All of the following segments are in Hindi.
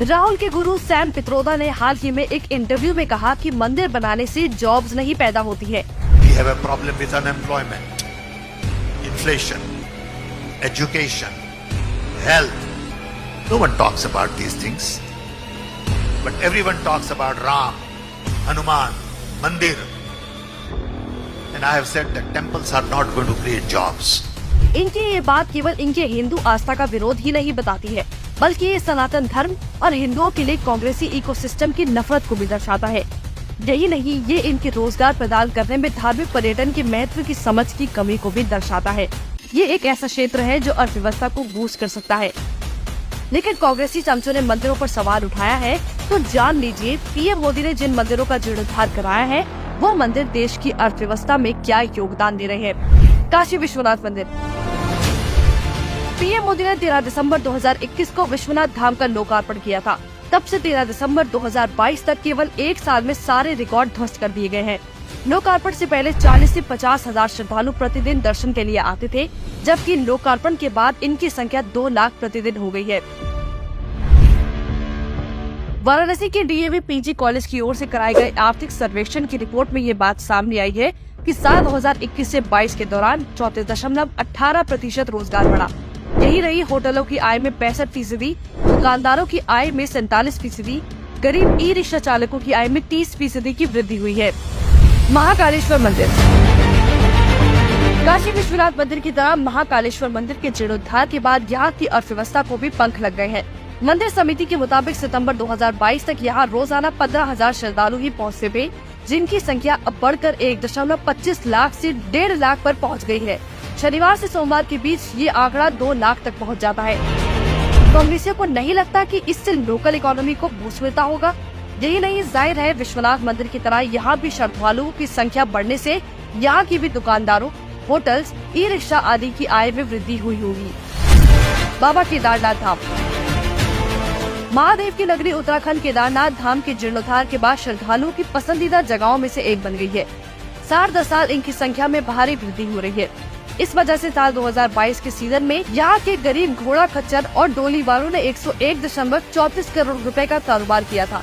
राहुल के गुरु सैम पित्रोदा ने हाल ही में एक इंटरव्यू में कहा कि मंदिर बनाने से जॉब्स नहीं पैदा होती है। We have a problem with unemployment, inflation, education, health. No one talks about these things, but everyone talks about Ram, Hanuman, Mandir. And I have said that temples are not going to create jobs. इनकी ये बात केवल इनके हिंदू आस्था का विरोध ही नहीं बताती है, बल्कि ये सनातन धर्म और हिंदुओं के लिए कांग्रेसी इकोसिस्टम की नफरत को भी दर्शाता है। यही नहीं, ये इनके रोजगार प्रदान करने में धार्मिक पर्यटन के महत्व की समझ की कमी को भी दर्शाता है। ये एक ऐसा क्षेत्र है जो अर्थव्यवस्था को बूस्ट कर सकता है। लेकिन कांग्रेसी चमचों ने मंदिरों पर सवाल उठाया है, तो जान लीजिए पीएम मोदी ने जिन मंदिरों का जीर्णोद्धार कराया है, वो मंदिर देश की अर्थव्यवस्था में क्या योगदान दे रहे हैं। काशी विश्वनाथ मंदिर। पीएम मोदी ने 13 दिसंबर 2021 को विश्वनाथ धाम का लोकार्पण किया था। तब से 13 दिसंबर 2022 तक केवल एक साल में सारे रिकॉर्ड ध्वस्त कर दिए गए हैं। लोकार्पण से पहले 40 से 50 हजार श्रद्धालु प्रतिदिन दर्शन के लिए आते थे, जबकि लोकार्पण के बाद इनकी संख्या 2 लाख प्रतिदिन हो गई है। वाराणसी के डीएवी पीजी कॉलेज की ओर से कराए गए आर्थिक सर्वेक्षण की रिपोर्ट में ये बात सामने आई है कि साल 2021 से 22 के दौरान 34.18% रोजगार बढ़ा। यही रही, होटलों की आय में 65%, दुकानदारों की आय में 47%, गरीब ई रिक्शा चालकों की आय में 30% की वृद्धि हुई है। महाकालेश्वर मंदिर। काशी विश्वनाथ मंदिर की तरह महाकालेश्वर मंदिर के जीर्णोद्धार के बाद यहाँ की अर्थव्यवस्था को भी पंख लग गए हैं। मंदिर समिति के मुताबिक सितंबर 2022 तक यहाँ रोजाना 15,000 श्रद्धालु ही पहुँचते थे, जिनकी संख्या अब बढ़कर 1.25 लाख से 1.5 लाख पर पहुँच गई है। शनिवार से सोमवार के बीच ये आंकड़ा 2 लाख तक पहुंच जाता है। कांग्रेसियों को नहीं लगता कि इससे लोकल इकोनॉमी को बूस्ट मिलता होगा। यही नहीं, जाहिर है विश्वनाथ मंदिर की तरह यहाँ भी श्रद्धालुओं की संख्या बढ़ने से यहाँ की भी दुकानदारों, होटल्स, ई रिक्शा आदि की आय में वृद्धि हुई होगी। बाबा केदारनाथ धाम। महादेव की नगरी उत्तराखंड केदारनाथ धाम के जीर्णोद्धार के बाद श्रद्धालुओं की पसंदीदा जगहों में से एक बन गई है। 10 साल इनकी संख्या में भारी वृद्धि हो रही है। इस वजह से साल 2022 के सीजन में यहाँ के गरीब घोड़ा खच्चर और डोली वालों ने 101.34 करोड़ रुपए का कारोबार किया था।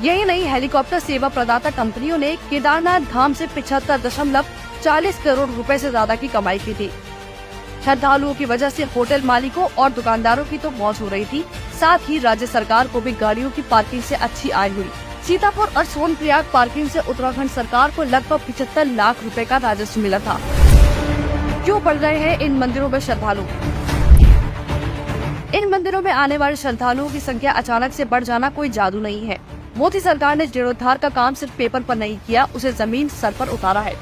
यही नहीं, हेलीकॉप्टर सेवा प्रदाता कंपनियों ने केदारनाथ धाम से 75.40 करोड़ रुपए से ज्यादा की कमाई की थी। श्रद्धालुओं की वजह से होटल मालिकों और दुकानदारों की तो मौज हो रही थी, साथ ही राज्य सरकार को भी गाड़ियों की पार्किंग से अच्छी आय हुई। सीतापुर और सोनप्रयाग पार्किंग से उत्तराखंड सरकार को लगभग 75 लाख रुपए का राजस्व मिला था। क्यों बढ़ रहे हैं इन मंदिरों में श्रद्धालु? इन मंदिरों में आने वाले श्रद्धालुओं की संख्या अचानक से बढ़ जाना कोई जादू नहीं है। मोदी सरकार ने जीर्णोद्धार का काम सिर्फ पेपर पर नहीं किया, उसे जमीन सर पर उतारा है।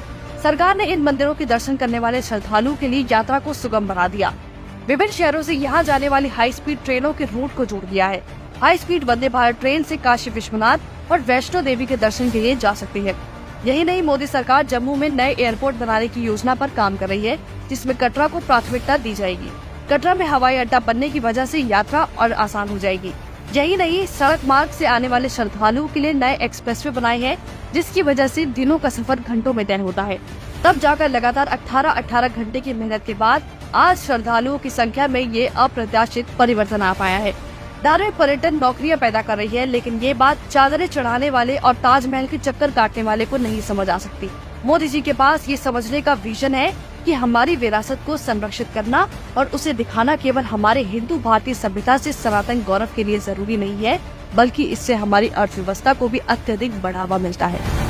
सरकार ने इन मंदिरों के दर्शन करने वाले श्रद्धालुओं के लिए यात्रा को सुगम बना दिया। विभिन्न शहरों से यहाँ जाने वाली हाई स्पीड ट्रेनों के रूट को जोड़ दिया है। High speed Vande Bharat train से काशी विश्वनाथ और वैष्णो देवी के दर्शन के लिए जा सकती है। यही नहीं, मोदी सरकार जम्मू में नए एयरपोर्ट बनाने की योजना पर काम कर रही है, जिसमें कटरा को प्राथमिकता दी जाएगी। कटरा में हवाई अड्डा बनने की वजह से यात्रा और आसान हो जाएगी। यही नहीं, सड़क मार्ग से आने वाले श्रद्धालुओं के लिए नए एक्सप्रेसवे बनाए हैं, जिसकी वजह से दिनों का सफर घंटों में तय होता है। तब जाकर लगातार 18 घंटे की मेहनत के बाद आज श्रद्धालुओं की संख्या में ये अप्रत्याशित परिवर्तन आ पाया है। धार्मिक पर्यटन नौकरियां पैदा कर रही है, लेकिन ये बात चादरें चढ़ाने वाले और ताजमहल के चक्कर काटने वाले को नहीं समझ आ सकती। मोदी जी के पास ये समझने का विजन है कि हमारी विरासत को संरक्षित करना और उसे दिखाना केवल हमारे हिंदू भारतीय सभ्यता से सनातन गौरव के लिए जरूरी नहीं है, बल्कि इससे हमारी अर्थव्यवस्था को भी अत्यधिक बढ़ावा मिलता है।